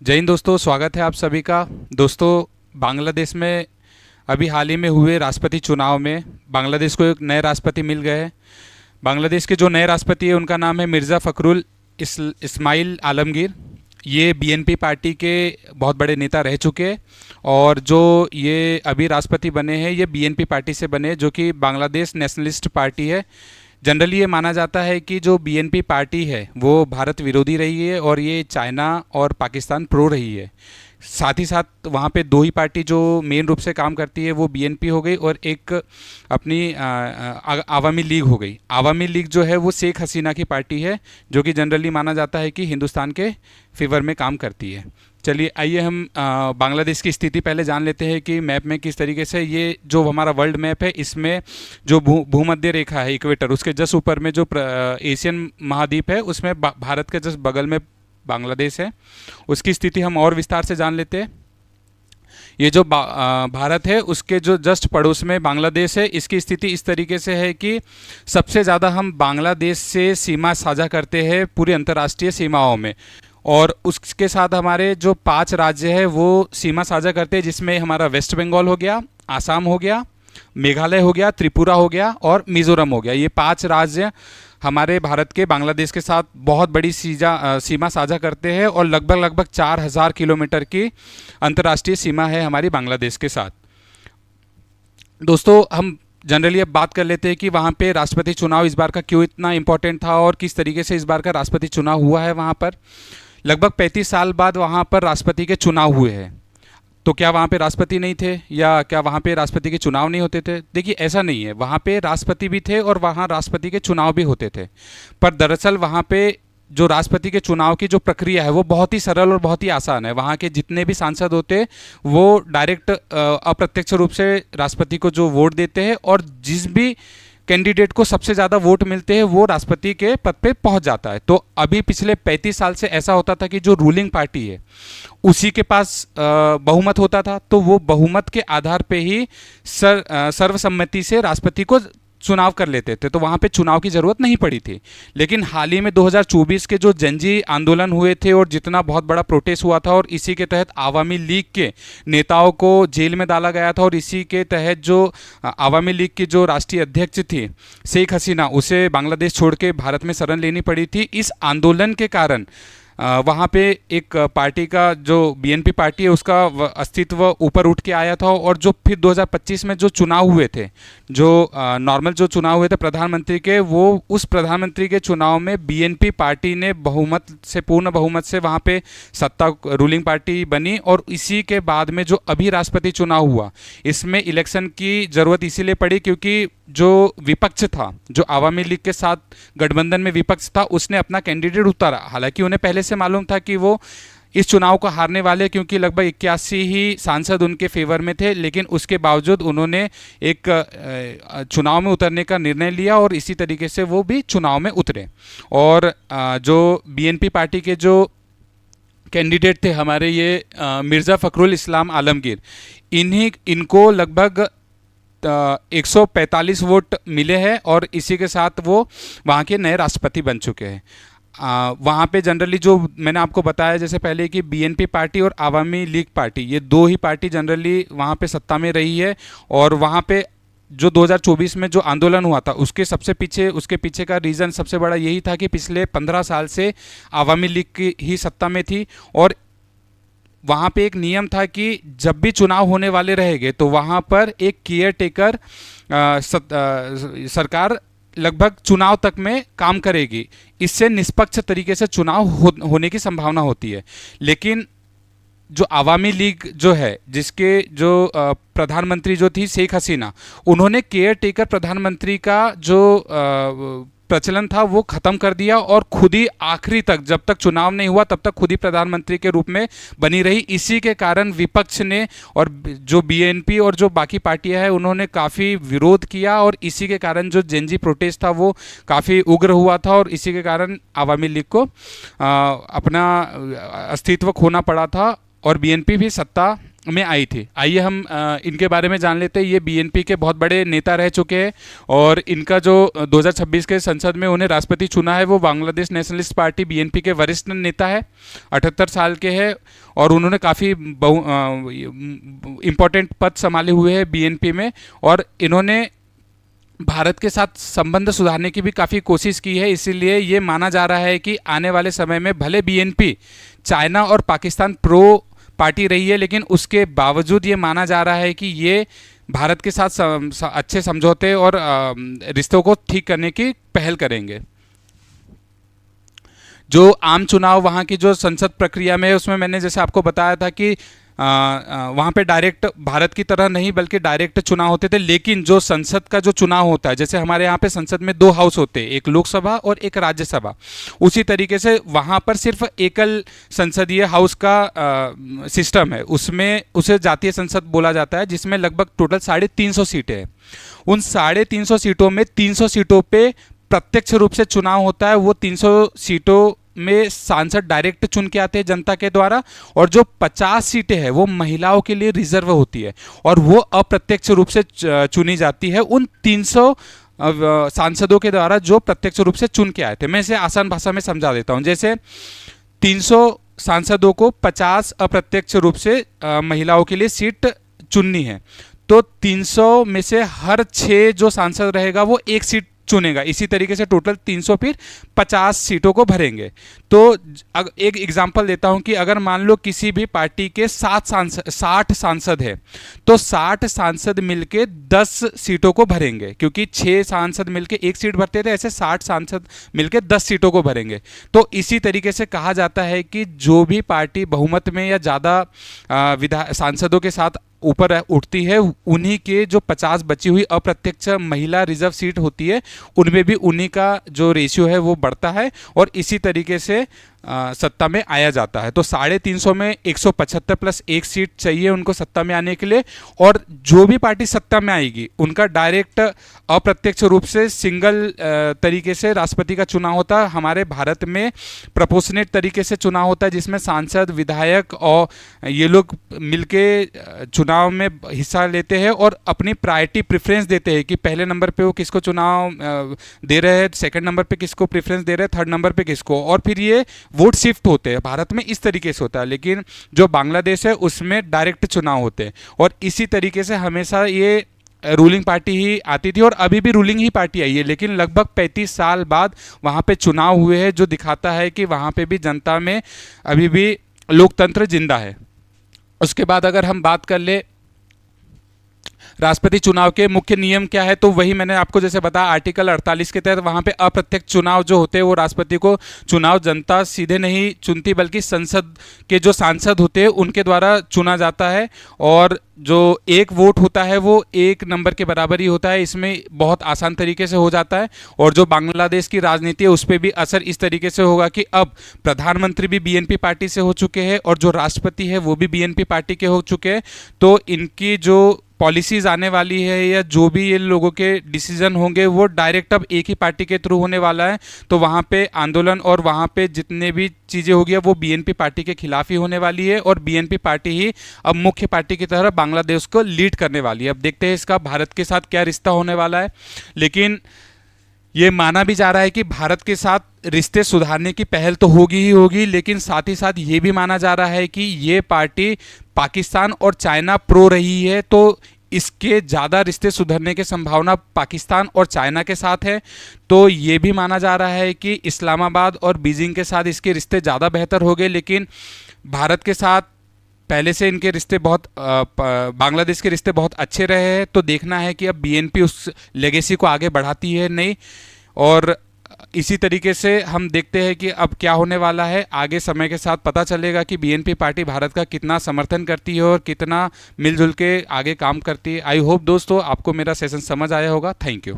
जय हिंद दोस्तों, स्वागत है आप सभी का। दोस्तों, बांग्लादेश में अभी हाल ही में हुए राष्ट्रपति चुनाव में बांग्लादेश को एक नए राष्ट्रपति मिल गए हैं। बांग्लादेश के जो नए राष्ट्रपति है उनका नाम है मिर्ज़ा फ़खरुल इस्माइल आलमगीर। ये बीएनपी पार्टी के बहुत बड़े नेता रह चुके हैं और जो ये अभी राष्ट्रपति बने हैं ये बीएनपी पार्टी से बने, जो कि बांग्लादेश नेशनलिस्ट पार्टी है। जनरली ये माना जाता है कि जो बीएनपी पार्टी है वो भारत विरोधी रही है और ये चाइना और पाकिस्तान प्रो रही है। साथ ही साथ वहाँ पे दो ही पार्टी जो मेन रूप से काम करती है वो बीएनपी हो गई और एक अपनी आवामी लीग हो गई। आवामी लीग जो है वो शेख हसीना की पार्टी है, जो कि जनरली माना जाता है कि हिंदुस्तान के फेवर में काम करती है। चलिए आइए हम बांग्लादेश की स्थिति पहले जान लेते हैं कि मैप में किस तरीके से ये जो हमारा वर्ल्ड मैप है इसमें जो भूमध्य रेखा है इक्वेटर, उसके जस्ट ऊपर में जो एशियन महाद्वीप है उसमें भारत के जस्ट बगल में बांग्लादेश है। उसकी स्थिति हम और विस्तार से जान लेते हैं। ये जो भारत है उसके जो जस्ट पड़ोस में बांग्लादेश है, इसकी स्थिति इस तरीके से है कि सबसे ज़्यादा हम बांग्लादेश से सीमा साझा करते हैं पूरी अंतर्राष्ट्रीय सीमाओं में, और उसके साथ हमारे जो 5 राज्य है वो सीमा साझा करते हैं, जिसमें हमारा वेस्ट बंगाल हो गया, आसाम हो गया, मेघालय हो गया, त्रिपुरा हो गया और मिज़ोरम हो गया। ये 5 राज्य हमारे भारत के बांग्लादेश के साथ बहुत बड़ी सीमा साझा करते हैं और लगभग 4000 किलोमीटर की अंतर्राष्ट्रीय सीमा है हमारी बांग्लादेश के साथ। दोस्तों, हम जनरली अब बात कर लेते हैं कि वहाँ पे राष्ट्रपति चुनाव इस बार का क्यों इतना इम्पोर्टेंट था और किस तरीके से इस बार का राष्ट्रपति चुनाव हुआ है। वहाँ पर लगभग 35 साल बाद वहाँ पर राष्ट्रपति के चुनाव हुए हैं। तो क्या वहाँ पे राष्ट्रपति नहीं थे या क्या वहाँ पे राष्ट्रपति के चुनाव नहीं होते थे? देखिए, ऐसा नहीं है। वहाँ पे राष्ट्रपति भी थे और वहाँ राष्ट्रपति के चुनाव भी होते थे, पर दरअसल वहाँ पे जो राष्ट्रपति के चुनाव की जो प्रक्रिया है वो बहुत ही सरल और बहुत ही आसान है। वहाँ के जितने भी सांसद होते वो डायरेक्ट अप्रत्यक्ष रूप से राष्ट्रपति को जो वोट देते हैं और जिस भी कैंडिडेट को सबसे ज़्यादा वोट मिलते हैं वो राष्ट्रपति के पद पे पहुंच जाता है। तो अभी पिछले 35 साल से ऐसा होता था कि जो रूलिंग पार्टी है उसी के पास बहुमत होता था, तो वो बहुमत के आधार पे ही सर्वसम्मति से राष्ट्रपति को चुनाव कर लेते थे, तो वहाँ पे चुनाव की ज़रूरत नहीं पड़ी थी। लेकिन हाल ही में 2024 के जो जनजी आंदोलन हुए थे और जितना बहुत बड़ा प्रोटेस्ट हुआ था और इसी के तहत आवामी लीग के नेताओं को जेल में डाला गया था और इसी के तहत जो आवामी लीग की जो राष्ट्रीय अध्यक्ष थी शेख हसीना, उसे बांग्लादेश छोड़ के भारत में शरण लेनी पड़ी थी। इस आंदोलन के कारण वहाँ पे एक पार्टी का जो बीएनपी पार्टी है उसका अस्तित्व ऊपर उठ के आया था और जो फिर 2025 में जो चुनाव हुए थे, जो नॉर्मल जो चुनाव हुए थे प्रधानमंत्री के, वो उस प्रधानमंत्री के चुनाव में बीएनपी पार्टी ने पूर्ण बहुमत से वहाँ पे सत्ता रूलिंग पार्टी बनी। और इसी के बाद में जो अभी राष्ट्रपति चुनाव हुआ इसमें इलेक्शन की ज़रूरत इसीलिए पड़ी क्योंकि जो विपक्ष था, जो आवामी लीग के साथ गठबंधन में विपक्ष था, उसने अपना कैंडिडेट उतारा। हालांकि उन्हें पहले से मालूम था कि वो इस चुनाव को हारने वाले, क्योंकि लगभग 81 ही सांसद उनके फेवर में थे, लेकिन उसके बावजूद उन्होंने एक चुनाव में उतरने का निर्णय लिया और इसी तरीके से वो भी चुनाव में उतरे। और जो बीएनपी पार्टी के जो कैंडिडेट थे हमारे ये मिर्ज़ा फ़खरुल इस्लाम आलमगीर, इनको लगभग 145 वोट मिले हैं और इसी के साथ वो वहाँ के नए राष्ट्रपति बन चुके हैं। वहाँ पे जनरली जो मैंने आपको बताया जैसे पहले कि बीएनपी पार्टी और आवामी लीग पार्टी, ये दो ही पार्टी जनरली वहाँ पे सत्ता में रही है। और वहाँ पे जो 2024 में जो आंदोलन हुआ था उसके पीछे का रीज़न सबसे बड़ा यही था कि पिछले 15 साल से आवामी लीग की ही सत्ता में थी और वहाँ पे एक नियम था कि जब भी चुनाव होने वाले रहेंगे तो वहाँ पर एक केयर टेकर सरकार लगभग चुनाव तक में काम करेगी। इससे निष्पक्ष तरीके से चुनाव होने की संभावना होती है। लेकिन जो आवामी लीग जो है, जिसके जो प्रधानमंत्री जो थी शेख हसीना, उन्होंने केयर टेकर प्रधानमंत्री का जो प्रचलन था वो ख़त्म कर दिया और खुद ही आखिरी तक, जब तक चुनाव नहीं हुआ तब तक खुद ही प्रधानमंत्री के रूप में बनी रही। इसी के कारण विपक्ष ने और जो बीएनपी और जो बाकी पार्टियां हैं उन्होंने काफ़ी विरोध किया और इसी के कारण जो जेनजी प्रोटेस्ट था वो काफ़ी उग्र हुआ था और इसी के कारण आवामी लीग को अपना अस्तित्व खोना पड़ा था और बीएनपी भी सत्ता में आई थी। आइए हम इनके बारे में जान लेते हैं। ये बीएनपी के बहुत बड़े नेता रह चुके हैं और इनका जो 2026 के संसद में उन्हें राष्ट्रपति चुना है वो बांग्लादेश नेशनलिस्ट पार्टी बीएनपी के वरिष्ठ नेता है, 78 साल के हैं और उन्होंने काफ़ी इम्पोर्टेंट पद संभाले हुए हैं बीएनपी में और इन्होंने भारत के साथ संबंध सुधारने की भी काफ़ी कोशिश की है। इसीलिए ये माना जा रहा है कि आने वाले समय में भले बीएनपी चाइना और पाकिस्तान प्रो पार्टी रही है, लेकिन उसके बावजूद ये माना जा रहा है कि ये भारत के साथ अच्छे समझौते और रिश्तों को ठीक करने की पहल करेंगे। जो आम चुनाव वहाँ की जो संसद प्रक्रिया में है उसमें मैंने जैसे आपको बताया था कि वहाँ पे डायरेक्ट भारत की तरह नहीं बल्कि डायरेक्ट चुनाव होते थे, लेकिन जो संसद का जो चुनाव होता है, जैसे हमारे यहाँ पे संसद में 2 हाउस होते हैं, एक लोकसभा और एक राज्यसभा, उसी तरीके से वहाँ पर सिर्फ एकल संसदीय हाउस का सिस्टम है। उसमें उसे जातीय संसद बोला जाता है, जिसमें लगभग टोटल 350 सीटें हैं। उन 350 सीटों में 300 सीटों पर प्रत्यक्ष रूप से चुनाव होता है। वो 300 सीटों में सांसद डायरेक्ट चुन के आते हैं जनता के द्वारा, और जो 50 सीटें हैं वो महिलाओं के लिए रिजर्व होती है और वो अप्रत्यक्ष रूप से चुनी जाती है उन 300 सांसदों के द्वारा जो प्रत्यक्ष रूप से चुन के आए थे। मैं इसे आसान भाषा में समझा देता हूं। जैसे 300 सांसदों को 50 अप्रत्यक्ष रूप से महिलाओं के लिए सीट चुननी है, तो 300 में से हर 6 जो सांसद रहेगा वो एक सीट चुनेगा। इसी तरीके से टोटल 300 फिर 50 सीटों को भरेंगे। तो एक एग्जांपल देता हूं कि अगर मान लो किसी भी पार्टी के 60 सांसद है, तो 60 सांसद मिलके 10 सीटों को भरेंगे, क्योंकि 6 सांसद मिलके एक सीट भरते थे, ऐसे 60 सांसद मिलके 10 सीटों को भरेंगे। तो इसी तरीके से कहा जाता है कि जो भी पार्टी बहुमत में या ज़्यादा सांसदों के साथ ऊपर उठती है, उन्हीं के जो 50 बची हुई अप्रत्यक्ष महिला रिजर्व सीट होती है उनमें भी उन्हीं का जो रेशियो है वो बढ़ता है और इसी तरीके से सत्ता में आया जाता है। तो 350 में 175 प्लस 1 सीट चाहिए उनको सत्ता में आने के लिए, और जो भी पार्टी सत्ता में आएगी उनका डायरेक्ट अप्रत्यक्ष रूप से सिंगल तरीके से राष्ट्रपति का चुनाव होता है। हमारे भारत में प्रोपोर्शनेट तरीके से चुनाव होता है, जिसमें सांसद, विधायक और ये लोग मिलके चुनाव में हिस्सा लेते हैं और अपनी प्रायोरिटी प्रेफरेंस देते हैं कि पहले नंबर पे वो किसको चुनाव दे रहे हैं, सेकंड नंबर पे किसको प्रेफरेंस दे रहे हैं, थर्ड नंबर पे किसको, और फिर ये वोट शिफ्ट होते हैं। भारत में इस तरीके से होता है, लेकिन जो बांग्लादेश है उसमें डायरेक्ट चुनाव होते हैं और इसी तरीके से हमेशा ये रूलिंग पार्टी ही आती थी और अभी भी रूलिंग ही पार्टी आई है। लेकिन लगभग 35 साल बाद वहाँ पे चुनाव हुए हैं, जो दिखाता है कि वहाँ पे भी जनता में अभी भी लोकतंत्र जिंदा है। उसके बाद अगर हम बात कर ले राष्ट्रपति चुनाव के मुख्य नियम क्या है, तो वही मैंने आपको जैसे बताया आर्टिकल 48 के तहत वहाँ पे अप्रत्यक्ष चुनाव जो होते हैं वो राष्ट्रपति को चुनाव जनता सीधे नहीं चुनती बल्कि संसद के जो सांसद होते हैं उनके द्वारा चुना जाता है, और जो एक वोट होता है वो 1 नंबर के बराबर ही होता है। इसमें बहुत आसान तरीके से हो जाता है और जो बांग्लादेश की राजनीति है उस पर भी असर इस तरीके से होगा कि अब प्रधानमंत्री भी बीएनपी पार्टी से हो चुके हैं और जो राष्ट्रपति है वो भी बीएनपी पार्टी के हो चुके हैं। तो इनकी जो पॉलिसीज आने वाली है या जो भी ये लोगों के डिसीजन होंगे वो डायरेक्ट अब एक ही पार्टी के थ्रू होने वाला है। तो वहाँ पे आंदोलन और वहाँ पे जितने भी चीज़ें होगी वो बीएनपी पार्टी के खिलाफ ही होने वाली है और बीएनपी पार्टी ही अब मुख्य पार्टी की तरह बांग्लादेश को लीड करने वाली है। अब देखते हैं इसका भारत के साथ क्या रिश्ता होने वाला है, लेकिन ये माना भी जा रहा है कि भारत के साथ रिश्ते सुधारने की पहल तो होगी ही होगी, लेकिन साथ ही साथ ये भी माना जा रहा है कि ये पार्टी पाकिस्तान और चाइना प्रो रही है, तो इसके ज़्यादा रिश्ते सुधरने की संभावना पाकिस्तान और चाइना के साथ है। तो ये भी माना जा रहा है कि इस्लामाबाद और बीजिंग के साथ इसके रिश्ते ज़्यादा बेहतर हो गए, लेकिन भारत के साथ पहले से इनके रिश्ते बहुत बांग्लादेश के रिश्ते बहुत अच्छे रहे हैं। तो देखना है कि अब बीएनपी उस लेगेसी को आगे बढ़ाती है नहीं, और इसी तरीके से हम देखते हैं कि अब क्या होने वाला है। आगे समय के साथ पता चलेगा कि बीएनपी पार्टी भारत का कितना समर्थन करती है और कितना मिलजुल के आगे काम करती है। आई होप दोस्तों आपको मेरा सेशन समझ आया होगा। Thank you.